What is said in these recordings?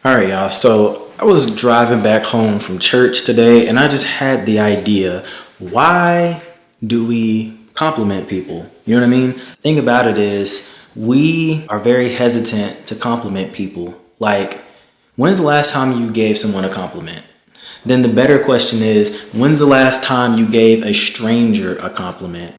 All right, y'all. So I was driving back home from church today and I just had the idea, why do we compliment people? You know what I mean? Thing about it is we are very hesitant to compliment people. Like, when's the last time you gave someone a compliment? Then the better question is, when's the last time you gave a stranger a compliment?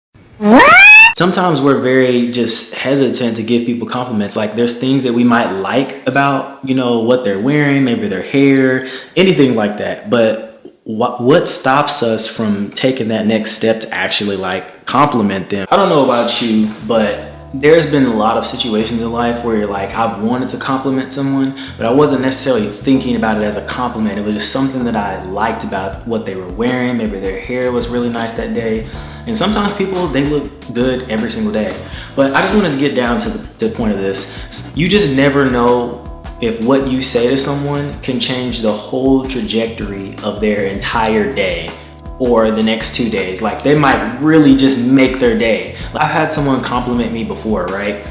Sometimes we're very just hesitant to give people compliments. Like, there's things that we might like about, what they're wearing, maybe their hair, anything like that. But what stops us from taking that next step to actually like compliment them? I don't know about you, but there's been a lot of situations in life where you're like, I've wanted to compliment someone, but I wasn't necessarily thinking about it as a compliment. It was just something that I liked about what they were wearing. Maybe their hair was really nice that day. And sometimes people, they look good every single day. But I just wanted to get down to the point of this. You just never know if what you say to someone can change the whole trajectory of their entire day or the next 2 days. Like, they might really just make their day. I've had someone compliment me before, right?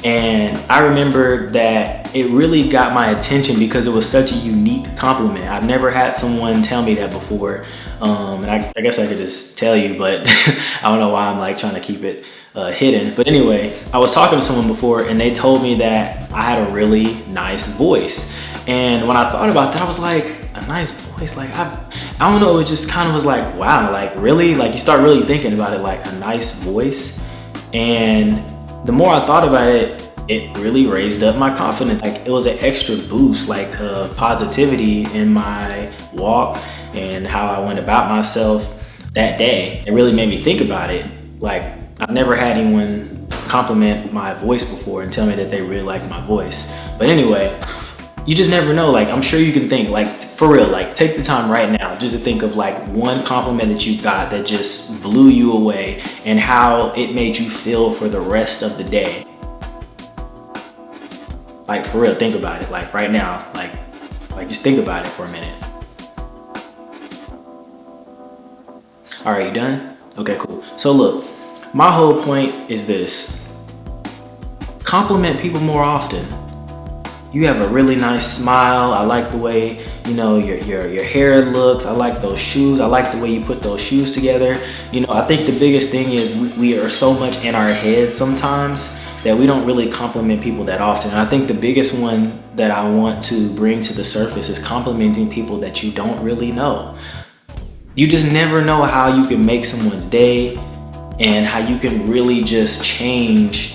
And I remember that it really got my attention because it was such a unique compliment. I've never had someone tell me that before. And I guess I could just tell you, but I don't know why I'm like trying to keep it hidden. But anyway, I was talking to someone before and they told me that I had a really nice voice. And when I thought about that, I was like, a nice voice? Like, I don't know, it just kind of was like, wow, like really? Like, you start really thinking about it, like a nice voice. And the more I thought about it, it really raised up my confidence. Like, it was an extra boost, like positivity in my walk and how I went about myself that day. It really made me think about it. Like, I've never had anyone compliment my voice before and tell me that they really liked my voice. But anyway, you just never know. Like, I'm sure you can think, like, for real, like, take the time right now just to think of like one compliment that you got that just blew you away and how it made you feel for the rest of the day. Like, for real, think about it. Like, right now, like just think about it for a minute. All right, you done? Okay, cool. So look, my whole point is this: compliment people more often. You have a really nice smile. I like the way, your hair looks. I like those shoes. I like the way you put those shoes together. I think the biggest thing is we are so much in our head sometimes that we don't really compliment people that often. And I think the biggest one that I want to bring to the surface is complimenting people that you don't really know. You just never know how you can make someone's day and how you can really just change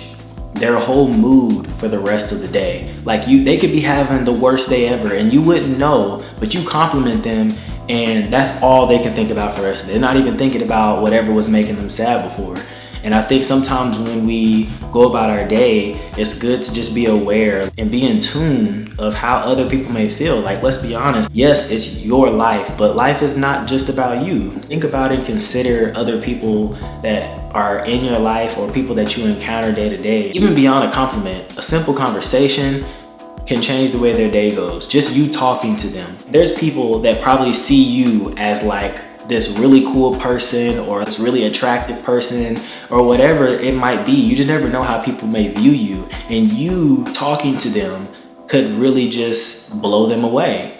their whole mood for the rest of the day. Like, they could be having the worst day ever and you wouldn't know, but you compliment them and that's all they can think about for the rest of the day. They're not even thinking about whatever was making them sad before. And I think sometimes when we go about our day, it's good to just be aware and be in tune of how other people may feel. Like, let's be honest, yes, it's your life, but life is not just about you. Think about and consider other people that are in your life or people that you encounter day to day. Even beyond a compliment, a simple conversation can change the way their day goes. Just you talking to them. There's people that probably see you as like this really cool person or this really attractive person or whatever it might be. You just never know how people may view you, and you talking to them could really just blow them away.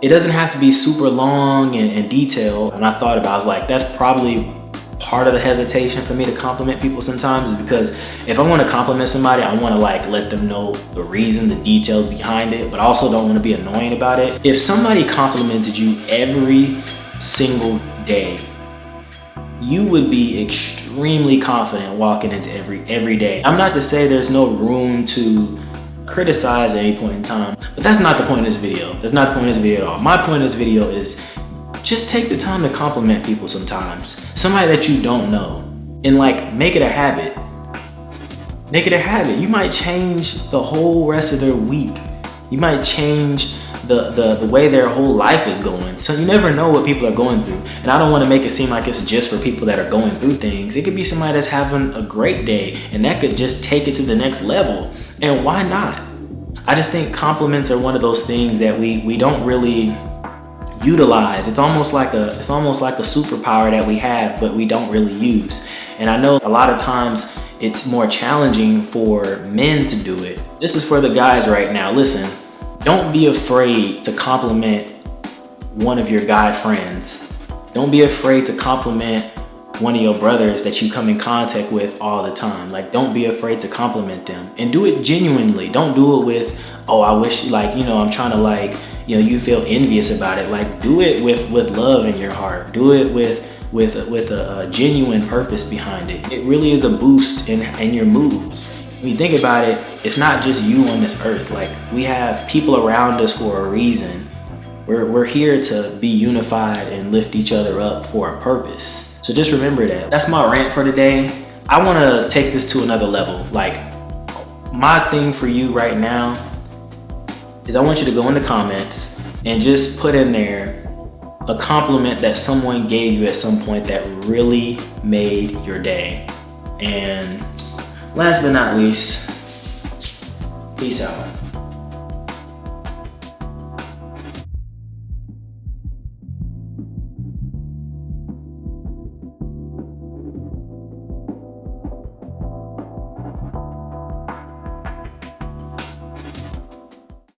It doesn't have to be super long and detailed. And I thought about it, I was like, that's probably part of the hesitation for me to compliment people sometimes, is because if I want to compliment somebody, I want to like let them know the reason, the details behind it, but I also don't want to be annoying about it. If somebody complimented you every single day, you would be extremely confident walking into every day. I'm not to say there's no room to criticize at any point in time, but that's not the point of this video. That's not the point of this video at all. My point of this video is just take the time to compliment people sometimes. Somebody that you don't know, and like make it a habit. Make it a habit. You might change the whole rest of their week. You might change the way their whole life is going. So you never know what people are going through. And I don't want to make it seem like it's just for people that are going through things. It could be somebody that's having a great day and that could just take it to the next level. And why not? I just think compliments are one of those things that we don't really utilize. It's almost like a superpower that we have, but we don't really use. And I know a lot of times it's more challenging for men to do it. This is for the guys right now. Listen, Don't be afraid to compliment one of your guy friends. Don't be afraid to compliment one of your brothers that you come in contact with all the time. Like, don't be afraid to compliment them, and do it genuinely. Don't do it with, oh, I wish, like, you know, I'm trying to, like, you know, you feel envious about it. Like, do it with love in your heart. Do it with a genuine purpose behind it. It really is a boost in your mood. When you think about it, it's not just you on this earth. Like, we have people around us for a reason. We're here to be unified and lift each other up for a purpose. So just remember that. That's my rant for today. I want to take this to another level. Like, my thing for you right now is I want you to go in the comments and just put in there a compliment that someone gave you at some point that really made your day. And last but not least, peace out.